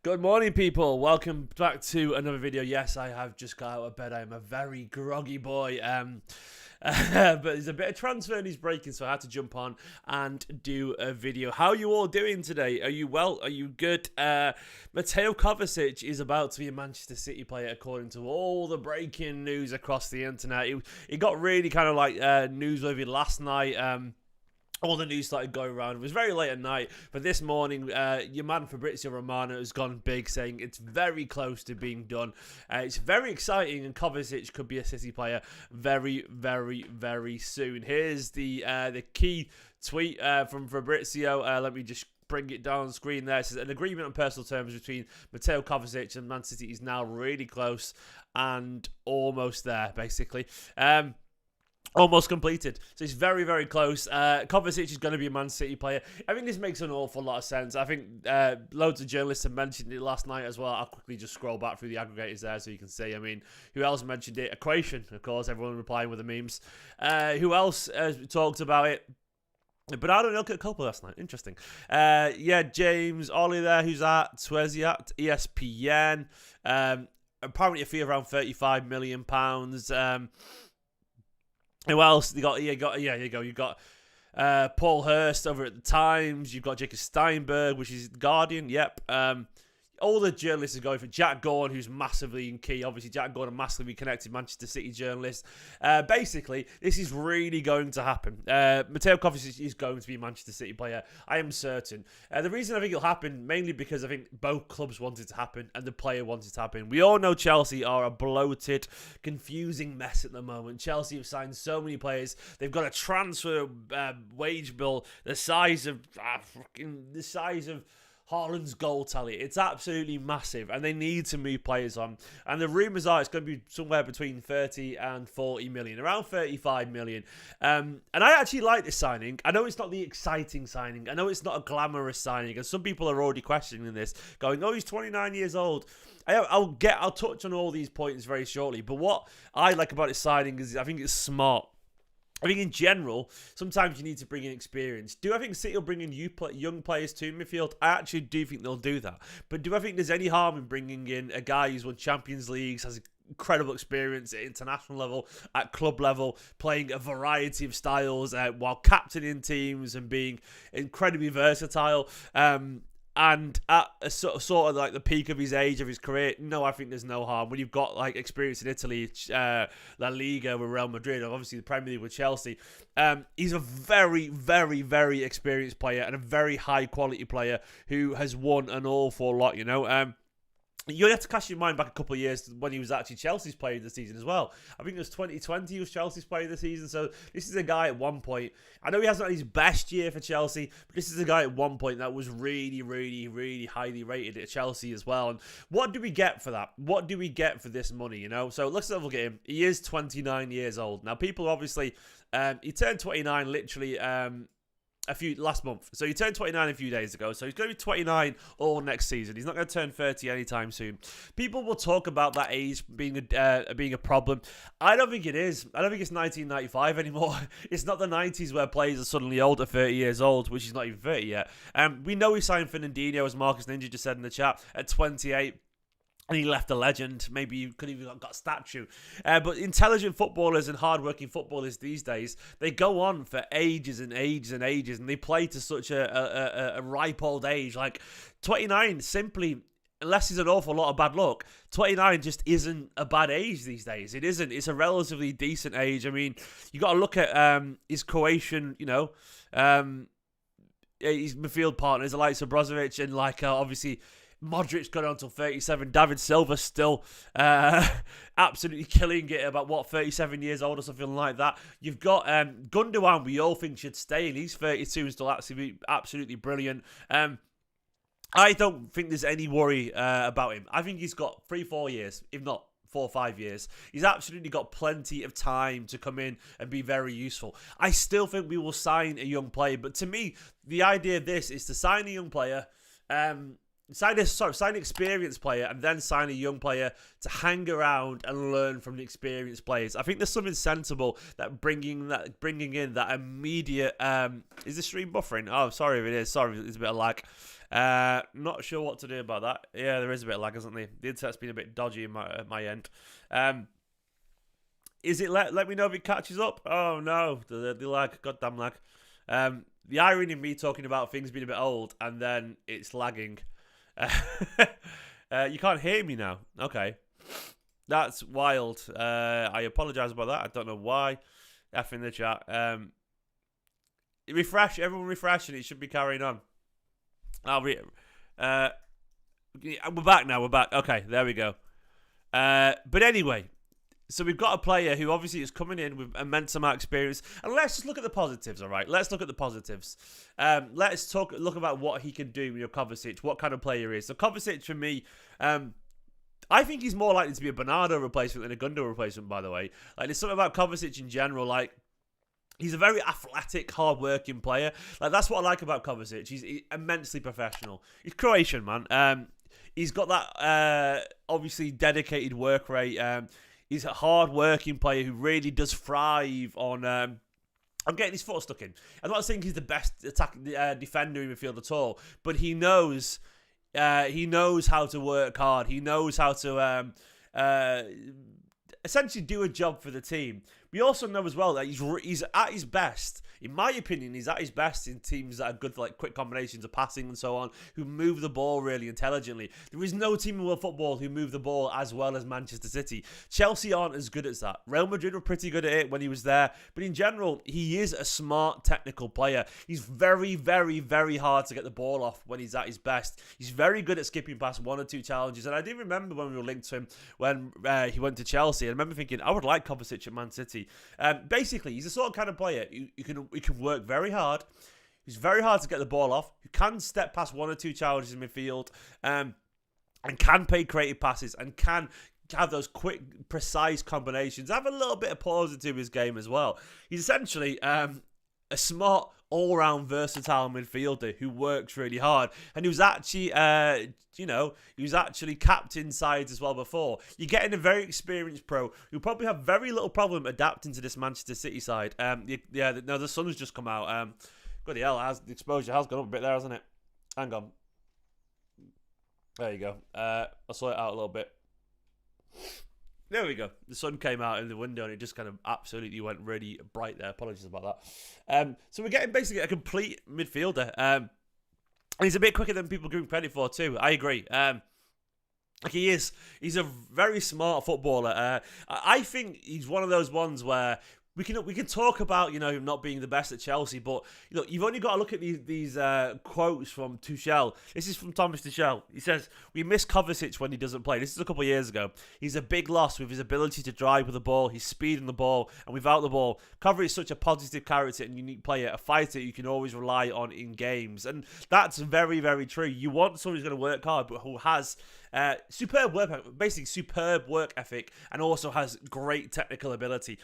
Good morning, people. Welcome back to another video. Yes, I have just got out of bed. I am a very groggy boy. But there's a bit of transfer news breaking, so I had to jump on and do a video. How are you all doing today? Are you well? Are you good? Mateo Kovacic is about to be a Manchester City player, according to all the breaking news across the internet. It got really kind of like newsworthy last night. All the news started going around. It was very late at night, but this morning, your man Fabrizio Romano has gone big, saying it's very close to being done. It's very exciting, and Kovacic could be a City player very, very, very soon. Here's the key tweet from Fabrizio. Let me just bring it down on the screen there. It says, an agreement on personal terms between Mateo Kovacic and Man City is now really close and almost there, basically. Almost completed. So it's very, very close. Kovacic is going to be a Man City player. I think this makes an awful lot of sense. I think loads of journalists have mentioned it last night as well. I'll quickly just scroll back through the aggregators there so you can see. I mean, who else mentioned it? A Croatian, of course. Everyone replying with the memes. Who else talked about it? But I don't know, a couple last night. Interesting. Yeah, James Ollie there, who's at Tweziat, ESPN. Apparently a fee of around £35 million. Who else? You go. You've got Paul Hurst over at the Times. You've got Jacob Steinberg, which is Guardian. Yep. All the journalists are going for Jack Gordon, who's massively in key. Obviously, Jack Gordon, massively connected Manchester City journalist. Basically, this is really going to happen. Mateo Kovacic is going to be a Manchester City player. I am certain. The reason I think it'll happen, mainly because I think both clubs want it to happen and the player wants it to happen. We all know Chelsea are a bloated, confusing mess at the moment. Chelsea have signed so many players. They've got a transfer wage bill the size of Haaland's goal tally. It's absolutely massive, and they need to move players on. And the rumours are it's going to be somewhere between 30 and 40 million, around 35 million. And I actually like this signing. I know it's not the exciting signing. I know it's not a glamorous signing, and some people are already questioning this, going, "Oh, he's 29 years old." I'll touch on all these points very shortly. But what I like about this signing is I think it's smart. I think in general, sometimes you need to bring in experience. Do I think City will bring in young players to midfield? I actually do think they'll do that. But do I think there's any harm in bringing in a guy who's won Champions Leagues, has incredible experience at international level, at club level, playing a variety of styles while captaining teams and being incredibly versatile? And at a sort of like the peak of his age, of his career, no, I think there's no harm. When you've got like experience in Italy, La Liga with Real Madrid, and obviously the Premier League with Chelsea, he's a very, very, very experienced player and a very high quality player who has won an awful lot, you know. You have to cast your mind back a couple of years when he was actually Chelsea's player of the season as well. I think it was 2020 he was Chelsea's player of the season. So this is a guy at one point. I know he hasn't had his best year for Chelsea, but this is a guy at one point that was really, really, really highly rated at Chelsea as well. And what do we get for that? What do we get for this money, you know? So let's have a look at him. He is 29 years old. Now, people obviously, he turned 29 literally last month. So he turned 29 a few days ago. So he's going to be 29 all next season. He's not going to turn 30 anytime soon. People will talk about that age being a problem. I don't think it is. I don't think it's 1995 anymore. It's not the 90s where players are suddenly old at 30 years old, which is not even 30 yet. We know he signed Fernandinho, as Marcus Ninja just said in the chat, at 28. And he left a legend. Maybe you could even have got a statue. But intelligent footballers and hard-working footballers these days, they go on for ages and ages and ages, and they play to such a ripe old age. Like 29, simply, unless there's an awful lot of bad luck, 29 just isn't a bad age these days. It isn't. It's a relatively decent age. I mean, you got to look at his Croatian, you know, his midfield partners, the likes of Brozovic and obviously Modric got on until 37. David Silva still absolutely killing it about, 37 years old or something like that. You've got Gundogan, we all think should stay, and he's 32 and still absolutely brilliant. I don't think there's any worry about him. I think he's got 3-4 years, if not 4 or 5 years. He's absolutely got plenty of time to come in and be very useful. I still think we will sign a young player, but to me, the idea of this is to sign a young player, sign an experienced player, and then sign a young player to hang around and learn from the experienced players. I think there's something sensible that bringing in that immediate. Is the stream buffering? Oh, sorry if it is. Sorry, it's a bit of lag. Not sure what to do about that. Yeah, there is a bit of lag, isn't there? The internet's been a bit dodgy at my end. Is it let me know if it catches up? Oh no, the lag, goddamn lag. The irony of me talking about things being a bit old and then it's lagging. You can't hear me now. Okay, that's wild. I apologise about that. I don't know why. F in the chat. Refresh, everyone refresh, and it should be carrying on. We're back now. We're back. Okay, there we go. But anyway. So we've got a player who obviously is coming in with immense amount of experience. And let's just look at the positives, all right? Let's look at the positives. Let's look about what he can do with Kovacic, what kind of player he is. So Kovacic, for me, I think he's more likely to be a Bernardo replacement than a Gundo replacement, by the way. Like, there's something about Kovacic in general, like, he's a very athletic, hard-working player. Like, that's what I like about Kovacic. He's immensely professional. He's Croatian, man. He's got that, obviously, dedicated work rate. He's a hard-working player who really does thrive on getting his foot stuck in. I'm not saying he's the best defender in the field at all, but he knows how to work hard. He knows how to essentially do a job for the team. We also know as well that he's at his best. In my opinion, he's at his best in teams that are good for like quick combinations of passing and so on, who move the ball really intelligently. There is no team in world football who move the ball as well as Manchester City. Chelsea aren't as good at that. Real Madrid were pretty good at it when he was there. But in general, he is a smart technical player. He's very, very, very hard to get the ball off when he's at his best. He's very good at skipping past one or two challenges. And I do remember when we were linked to him when he went to Chelsea. I remember thinking, I would like Kovacic at Man City. Basically, he's the sort of kind of player who can work very hard. He's very hard to get the ball off. Who can step past one or two challenges in midfield, and can play creative passes and can have those quick, precise combinations. Have a little bit of pause into his game as well. He's essentially a smart, all-round, versatile midfielder who works really hard, and who's actually, he was actually captain sides as well before. You're getting a very experienced pro who probably have very little problem adapting to this Manchester City side. The sun's just come out. Bloody hell, the exposure has gone up a bit there, hasn't it? Hang on. There you go. I'll sort it out a little bit. There we go. The sun came out in the window and it just kind of absolutely went really bright there. Apologies about that. So we're getting basically a complete midfielder. And he's a bit quicker than people give him credit for too. I agree. He is. He's a very smart footballer. I think he's one of those ones where we can talk about him not being the best at Chelsea, but you've only got to look at these quotes from Tuchel. This is from Thomas Tuchel. He says, "We miss Kovacic when he doesn't play." This is a couple of years ago. "He's a big loss with his ability to drive with the ball, his speed in the ball, and without the ball. Kovacic is such a positive character and unique player, a fighter you can always rely on in games." And that's very, very true. You want someone who's going to work hard, but who has superb work ethic, and also has great technical ability.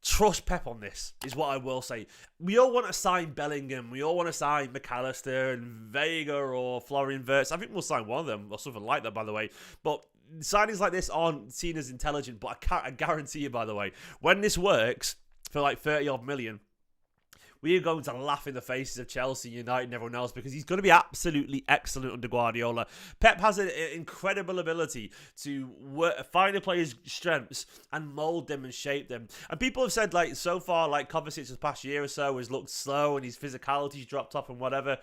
Trust Pep on this, is what I will say. We all want to sign Bellingham. We all want to sign McAllister and Vega or Florian Wirtz. I think we'll sign one of them or something like that, by the way. But signings like this aren't seen as intelligent. But I guarantee you, by the way, when this works for like 30-odd million, we are going to laugh in the faces of Chelsea, United, and everyone else, because he's going to be absolutely excellent under Guardiola. Pep has an incredible ability to find a player's strengths and mould them and shape them. And people have said, like, so far, like, Kovacic this past year or so has looked slow and his physicality's dropped off and whatever.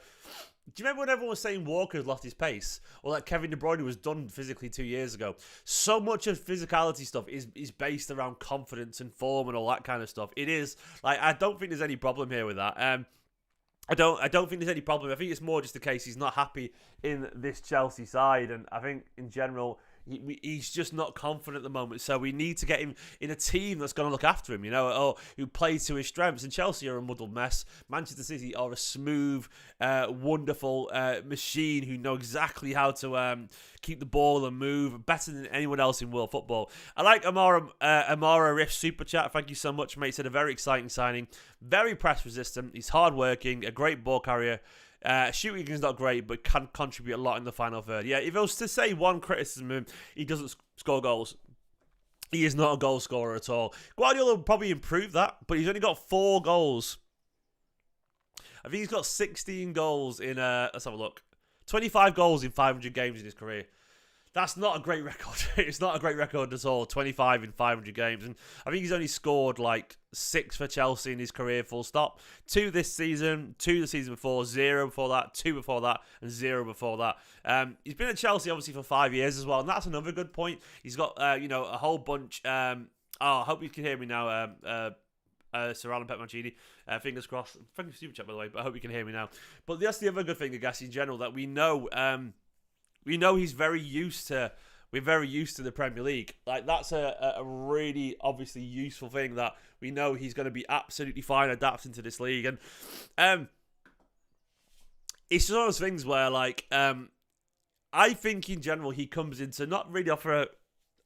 Do you remember when everyone was saying Walker's lost his pace? Or that Kevin De Bruyne was done physically 2 years ago? So much of physicality stuff is based around confidence and form and all that kind of stuff. It is. Like, I don't think there's any problem here with that. I don't think there's any problem. I think it's more just the case he's not happy in this Chelsea side. And I think, in general, he's just not confident at the moment. So we need to get him in a team that's going to look after him, or who plays to his strengths. And Chelsea are a muddled mess. Manchester City are a smooth, wonderful machine who know exactly how to keep the ball and move better than anyone else in world football. I like Amara Riff Super Chat. Thank you so much, mate. He said a very exciting signing. Very press resistant. He's hard-working, a great ball carrier. Shooting is not great, but can contribute a lot in the final third. Yeah, if I was to say one criticism of him, he doesn't score goals. He is not a goal scorer at all. Guardiola will probably improve that, but he's only got 4 goals. I think he's got 16 goals in, let's have a look. 25 goals in 500 games in his career. That's not a great record. It's not a great record at all. 25 in 500 games. And I think he's only scored like 6 for Chelsea in his career, full stop. 2 this season, 2 the season before, 0 before that, 2 before that, and 0 before that. He's been at Chelsea obviously for 5 years as well. And that's another good point. He's got, a whole bunch. I hope you can hear me now. Sir Alan Pet Mancini. Fingers crossed. Thank you for super chat, by the way, but I hope you can hear me now. But that's the other good thing, I guess, in general, that we know. We know he's very used to. We're very used to the Premier League. Like, that's a really obviously useful thing that we know he's going to be absolutely fine adapting to this league. And it's just one of those things where, like, I think in general he comes in to not really offer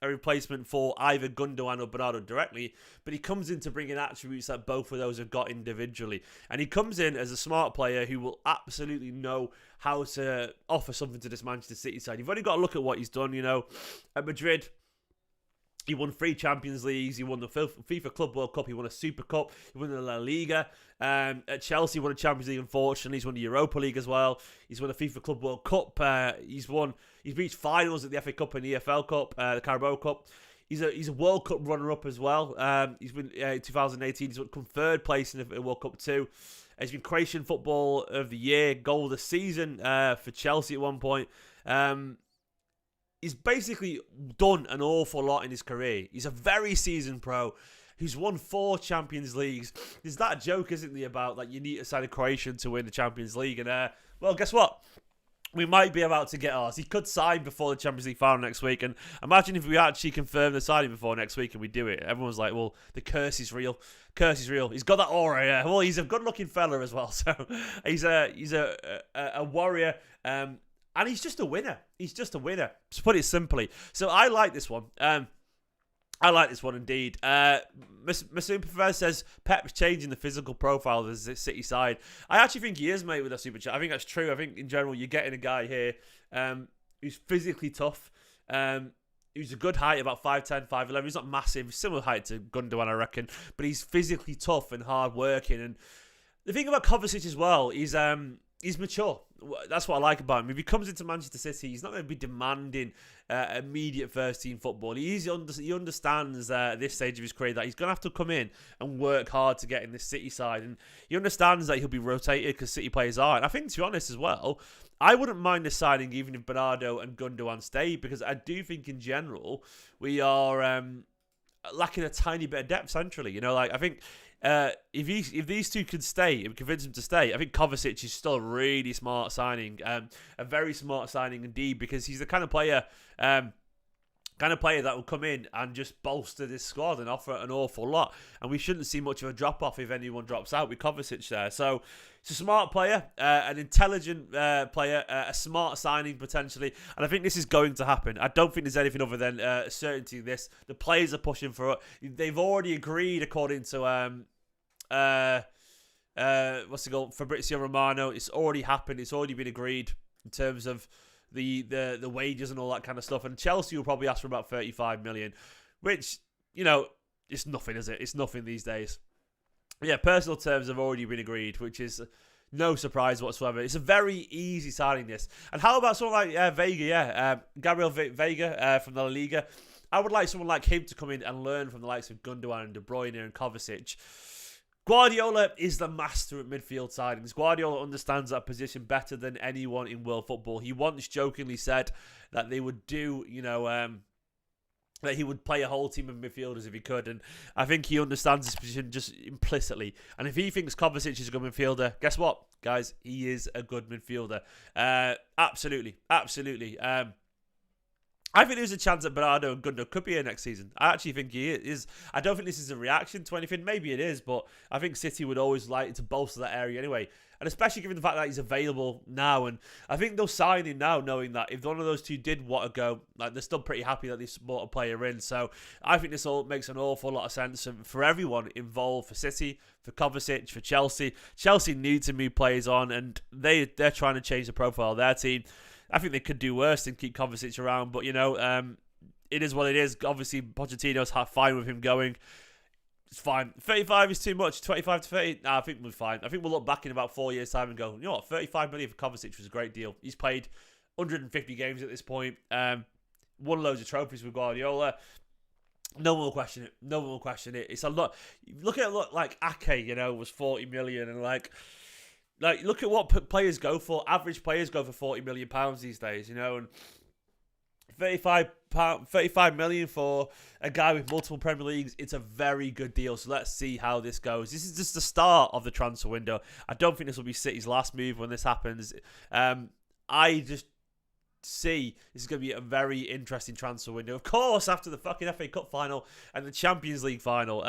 a replacement for either Gundogan or Bernardo directly, but he comes in to bring in attributes that both of those have got individually. And he comes in as a smart player who will absolutely know how to offer something to this Manchester City side. You've only got to look at what he's done, At Madrid, he won 3 Champions Leagues. He won the FIFA Club World Cup. He won a Super Cup. He won the La Liga. At Chelsea, he won a Champions League, unfortunately. He's won the Europa League as well. He's won a FIFA Club World Cup. He's reached finals at the FA Cup and the EFL Cup, the Carabao Cup. He's a World Cup runner-up as well. He's been in 2018. He's come 3rd place in the World Cup too. He's been Croatian Football of the Year, goal of the season for Chelsea at one point. He's basically done an awful lot in his career. He's a very seasoned pro who's won 4 Champions Leagues. There's that joke, isn't there, about like you need to sign a Croatian to win the Champions League. And well, guess what? We might be about to get ours. He could sign before the Champions League final next week. And imagine if we actually confirm the signing before next week and we do it. Everyone's like, well, the curse is real. Curse is real. He's got that aura, yeah. Well, he's a good-looking fella as well. So he's a warrior. And he's just a winner. He's just a winner, to put it simply. So I like this one. I like this one indeed. Masoom Pervez says Pep's changing the physical profile of the City side. I actually think he is, mate, with that super chat. I think that's true. I think in general you're getting a guy here who's physically tough. Who's a good height, about 5'10", 5'11". He's not massive. He's similar height to Gundogan, I reckon. But he's physically tough and hard working. And the thing about Kovacic as well is he's mature. That's what I like about him. If he comes into Manchester City, he's not going to be demanding immediate first-team football. He understands at this stage of his career that he's going to have to come in and work hard to get in this City side. And he understands that he'll be rotated because City players are. And I think, to be honest as well, I wouldn't mind the signing even if Bernardo and Gundogan stay, because I do think in general we are lacking a tiny bit of depth centrally. I think if these two could stay, if we convince them to stay, I think Kovacic is still a really smart signing, a very smart signing indeed, because he's the kind of player that will come in and just bolster this squad and offer an awful lot. And we shouldn't see much of a drop off if anyone drops out with Kovacic there. So it's a smart player, an intelligent player, a smart signing potentially, and I think this is going to happen. I don't think there's anything other than certainty in this. The players are pushing for it. They've already agreed, according to what's it called, Fabrizio Romano. It's already happened. It's already been agreed in terms of the wages and all that kind of stuff. And Chelsea will probably ask for about 35 million, which it's nothing, is it? It's nothing these days. Yeah, personal terms have already been agreed, which is no surprise whatsoever. It's a very easy signing, this. And how about someone like Vega, Gabriel Vega from the La Liga? I would like someone like him to come in and learn from the likes of Gundogan and De Bruyne and Kovacic. Guardiola is the master at midfield signings. Guardiola understands that position better than anyone in world football. He once jokingly said that they would do, that he would play a whole team of midfielders if he could, and I think he understands this position just implicitly. And if he thinks Kovacic is a good midfielder, guess what, guys? He is a good midfielder. Absolutely. I think there's a chance that Bernardo and Gundogan could be here next season. I actually think he is. I don't think this is a reaction to anything. Maybe it is, but I think City would always like to bolster that area anyway. And especially given the fact that he's available now. And I think they'll sign him now knowing that if one of those two did want to go, they're still pretty happy that they've brought a player in. So I think this all makes an awful lot of sense for everyone involved, for City, for Kovacic, for Chelsea. Chelsea need to move players on, and they're trying to change the profile of their team. I think they could do worse than keep Kovacic around, but it is what it is. Obviously, Pochettino's fine with him going. It's fine. 35 is too much. 25 to 30. Nah, I think we're fine. I think we'll look back in about 4 years' time and go, you know what? 35 million for Kovacic was a great deal. He's played 150 games at this point. Won loads of trophies with Guardiola. No one will question it. No one will question it. It's a lot. Look at like Ake, you know, was 40 million, and like look at what players go for. Average players go for 40 million pounds these days, you know, and 35 million for a guy with multiple Premier Leagues. It's a very good deal. So let's see how this goes. This is just the start of the transfer window. I don't think this will be City's last move when this happens. I just see this is going to be a very interesting transfer window. Of course, after the fucking FA Cup final and the Champions League final.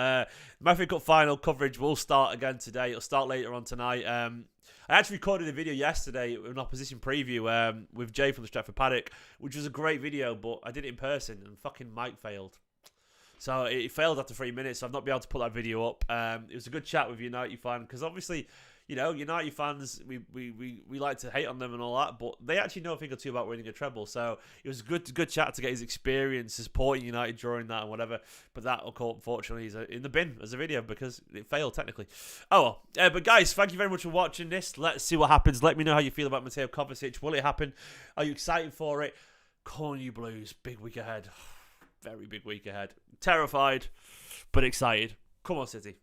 My FA Cup final coverage will start again today. It'll start later on tonight. I actually recorded a video yesterday, an opposition preview with Jay from the Stratford Paddock, which was a great video, but I did it in person and fucking mic failed. So it failed after 3 minutes, so I've not been able to put that video up. It was a good chat with a United fan, because obviously, you know, United fans, we like to hate on them and all that, but they actually know a thing or two about winning a treble. So it was a good chat to get his experience supporting United during that and whatever. But that, unfortunately, is in the bin as a video because it failed technically. Oh well. But guys, thank you very much for watching this. Let's see what happens. Let me know how you feel about Mateo Kovacic. Will it happen? Are you excited for it? Come on, you Blues. Big week ahead. Very big week ahead. Terrified, but excited. Come on, City.